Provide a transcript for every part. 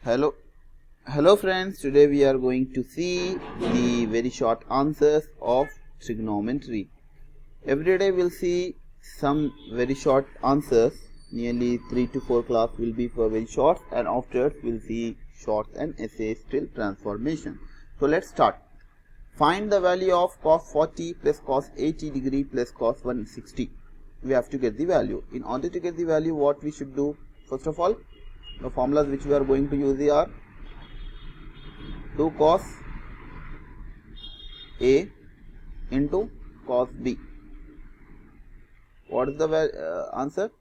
Hello, hello friends. Today we are going to see the very short answers of trigonometry. Every day we'll see some very short answers. Nearly 3 to 4 class will be for very short, and afterwards we'll see shorts and essays till transformation. So let's start. Find the value of cos 40 plus cos 80 degree plus cos 160. We have to get the value. In order to get the value, what we should do? First of all, the formulas which we are going to use are 2 cos A into cos B. What is the answer?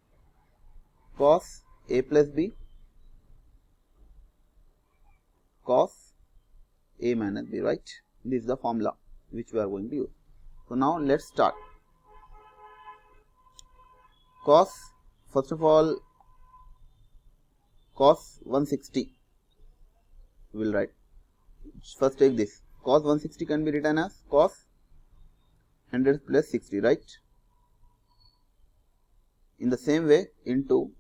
Cos A plus B cos A minus B, right? This is the formula which we are going to use. So now let's start. Cos, first of all, cos 160 we will write. First take this. Cos 160 can be written as cos 100 plus 60, right? In the same way, into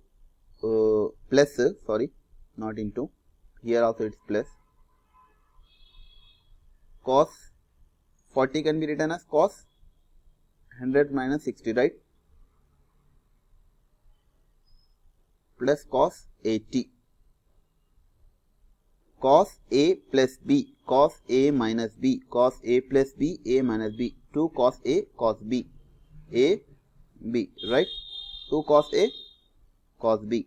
plus, sorry, not into, here also it's plus. Cos 40 can be written as cos 100 minus 60, right? Plus cos 80. Cos A plus B, cos A minus B, cos A plus B, A minus B, 2 cos A, cos B, A, B, right? 2 cos A, cos B,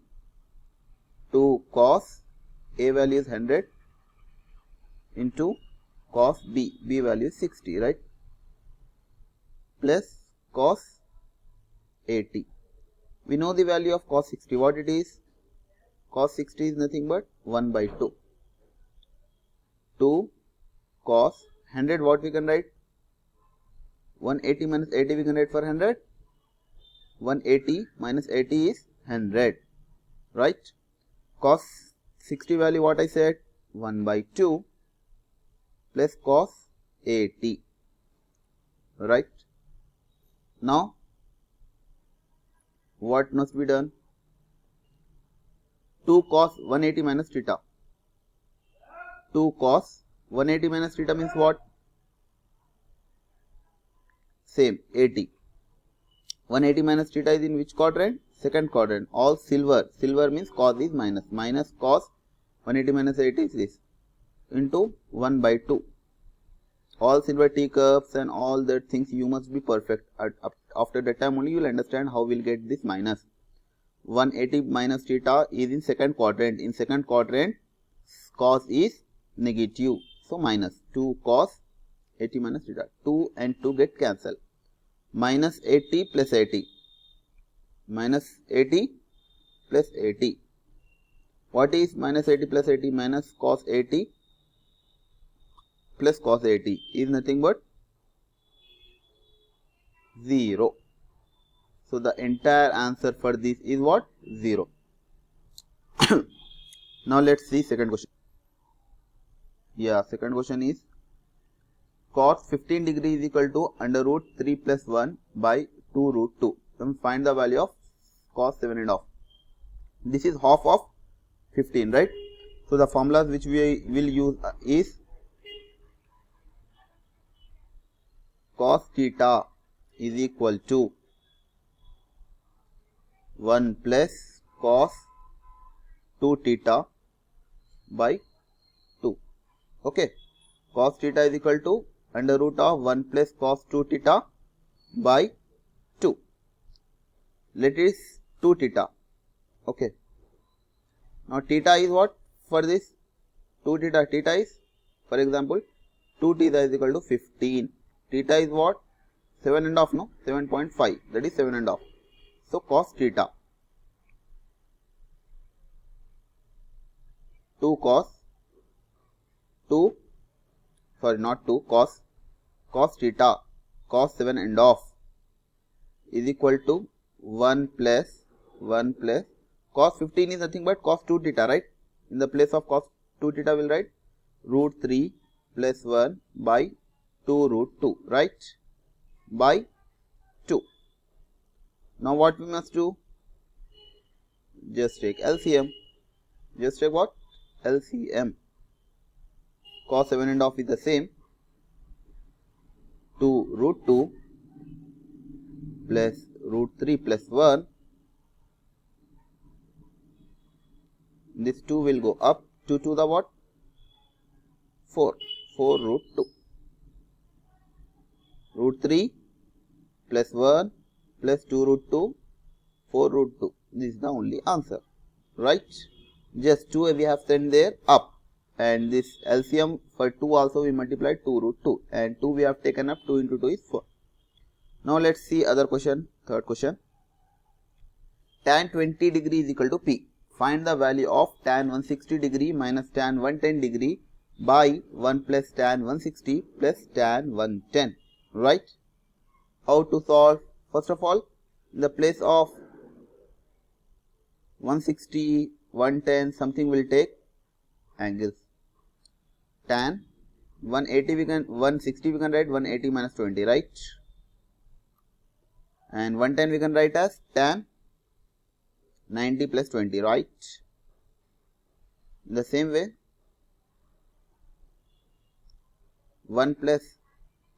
2 cos A value is 100 into cos B, B value is 60, right? Plus cos 80. We know the value of cos 60. What it is? Cos 60 is nothing but 1 by 2. 2 cos 100, what we can write? 180 minus 80 we can write for 100. 180 minus 80 is 100, right? Cos 60 value, what I said? 1 by 2 plus cos 80, right? Now what must be done? 2 cos 180 minus theta. 2 cos 180 minus theta means what? Same, 80. 180 minus theta is in which quadrant? Second quadrant. All silver. Silver means cos is minus. Minus cos 180 minus 80 is this. Into 1 by 2. All silver teacups and all that things you must be perfect. After that time only you will understand how we will get this minus. 180 minus theta is in second quadrant. In second quadrant, cos is negative. So minus 2 cos 80 minus theta. 2 and 2 get cancelled. Minus 80 plus 80. Minus 80 plus 80. What is minus 80 plus 80? Minus cos 80 plus cos 80 is nothing but 0. So the entire answer for this is what? 0. Now let's see second question. Yeah, second question is cos 15 degree is equal to under root 3 plus 1 by 2 root 2. Then find the value of cos 7.5. This is half of 15, right? So the formulas which we will use is cos theta is equal to 1 plus cos 2 theta by 2. Okay. Cos theta is equal to under root of 1 plus cos 2 theta by 2. Let it is 2 theta. Okay. Now theta is what for this? 2 theta. Theta is, for example, 2 theta is equal to 15. Theta is what? 7.5, no? 7.5. That is 7.5. So cos theta. 2 cos 2, sorry, not 2, cos theta, cos 7.5 is equal to 1 plus cos 15 is nothing but cos 2 theta, right? In the place of cos 2 theta we will write root 3 plus 1 by 2 root 2, right? By 2. Now what we must do? Just take LCM. Just take what? LCM. Cos 7.5 is the same. 2 root 2 plus root 3 plus 1. This 2 will go up. 2 to the what? 4. 4 root 2. Root 3 plus 1 plus 2 root 2. 4 root 2. This is the only answer. Right? Just 2 we have sent there up. And this LCM for 2 also we multiplied 2 root 2. And 2 we have taken up. 2 into 2 is 4. Now let's see other question. Third question. Tan 20 degree is equal to P. Find the value of tan 160 degree minus tan 110 degree by 1 plus tan 160 plus tan 110. Right? How to solve? First of all, in the place of 160, 110, something will take angles. Tan 160 we can write 180 minus 20, right? And 110 we can write as tan 90 plus 20, right? In the same way, 1 plus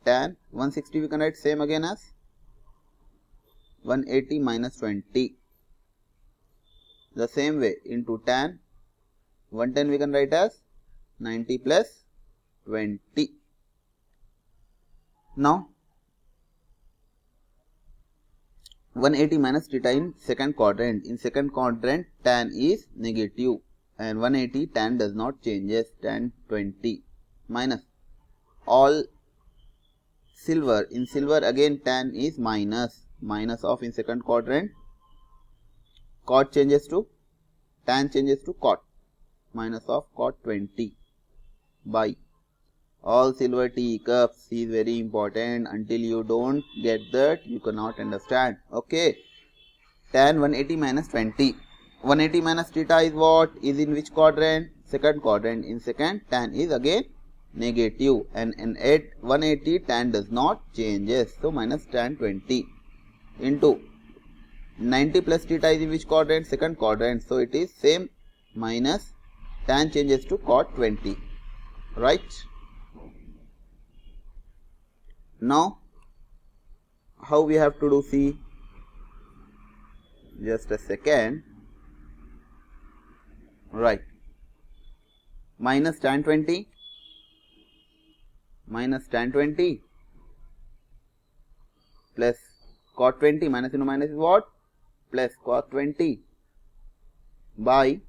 tan 160 we can write same again as 180 minus 20. The same way into tan 110 we can write as 90 plus 20. Now 180 minus theta in second quadrant. In second quadrant tan is negative and 180 tan does not changes. Tan 20 minus all silver. In silver again tan is minus. Minus of in second quadrant. Cot changes to tan changes to cot. Minus of cot 20 by all silver teacups is very important. Until you don't get that, you cannot understand. Okay. Tan 180 minus 20. 180 minus theta is what? Is in which quadrant? Second quadrant. In second, tan is again negative. And in 180, tan does not changes. So, minus tan 20 into 90 plus theta is in which quadrant? Second quadrant. So, it is same minus tan changes to cot 20. Right? Now, how we have to do? See, just a second. Right. Minus tan 20 minus tan 20 plus cot 20 minus into minus is what? Plus cot 20 by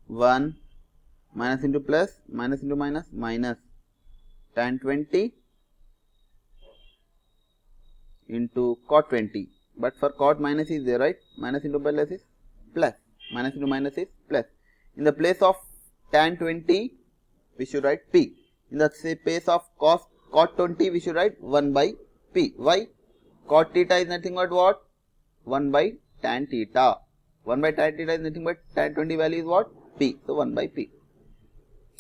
1 minus into plus minus into minus minus tan 20 into cot 20. But for cot minus is there, right? Minus into plus is plus. Minus into minus is plus. In the place of tan 20, we should write P. In the place of cot 20, we should write 1 by P. Why? Cot theta is nothing but what? 1 by tan theta. 1 by tan theta is nothing but tan 20 value is what? P. So 1 by P.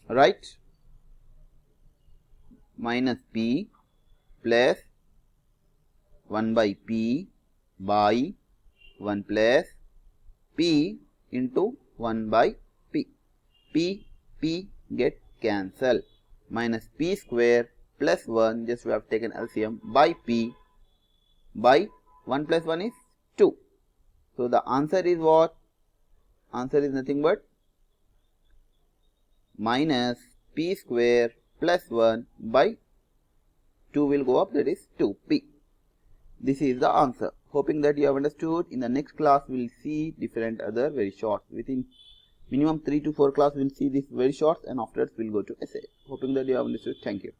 Right? Minus P plus 1 by P by 1 plus P into 1 by P. P get cancel. Minus P square plus 1, just we have taken LCM, by P by 1 plus 1 is 2. So the answer is what? Answer is nothing but minus P square plus 1 by 2 will go up, that is 2P. This is the answer. Hoping that you have understood. In the next class, we will see different other very short. Within minimum 3 to 4 class, we will see this very short, and afterwards we will go to essay. Hoping that you have understood. Thank you.